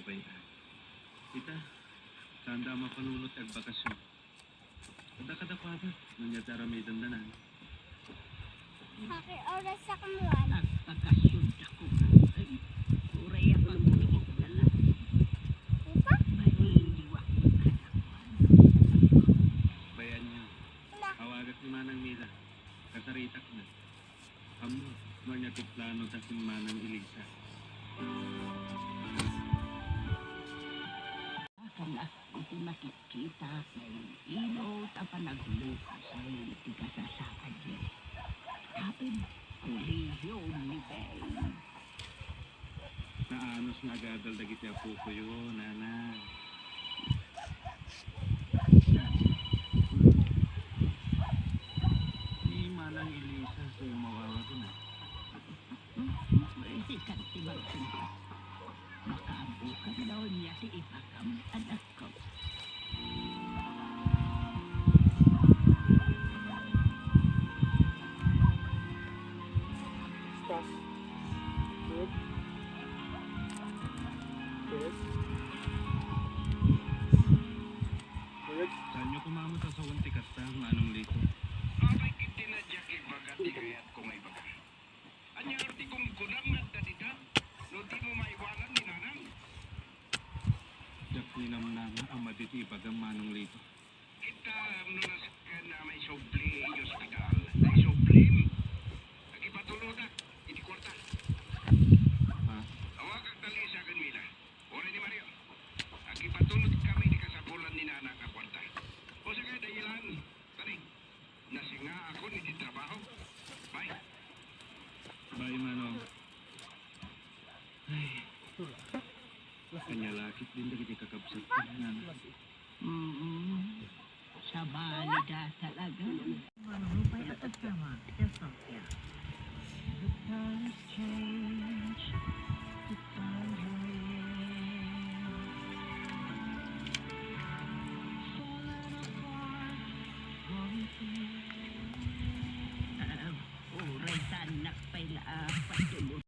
baybayan. Kita, sanda mapanunot ag bakasyon. Kada pa ba? Nangyatara may dandanan. Haki oras sa kamuan. Nagpakasyon ako. Ay, uray ang pagbulit na lang. Ito? Maliliwa ko Bayan niyo. Hawagat ni Manang Mila. Kasaritak na. Amo, mo niya plano sa si Manang Elisa. Kana iti makikita kay ilaw ta panagluto sa tigasasakad niya. Kapin, kuliyo ni Bay. Naanos nga agadal dagiti apo ko yun, nana. Ni Manang Elisa sa mawawa ko na. Sikat si Martina. Makabukan daw niya si Ipakam, anak ko. Stop. Good. Good. Good. Saan niyo kumamata sa unti kasta, Manong Lito? Abay kiti na Jackie bagat di kayat ko may baga. Anya arti kong kunang nagdadita, no di mo maiwanan ni nanang. Jak ninamnama ang maditi bagang Manong Lito. Kita nunas ka na may soble i hospital. May soblem. Nagipatulog na, iti kwarta. Ha? Awag ang dali sa akin, Mila. Ore ni Mario. Nagipatulog kami di kasabulan ni nanang ka kwarta. O sa kaya dahilan, tani, nasinga ako ni di trabaho. Bye. Bye, Manong. Ay. Kanya lakit din dagiti kakabsat ko, Nana. Sa balida talaga. Ano ba yung tama? Yes, okay. The times change.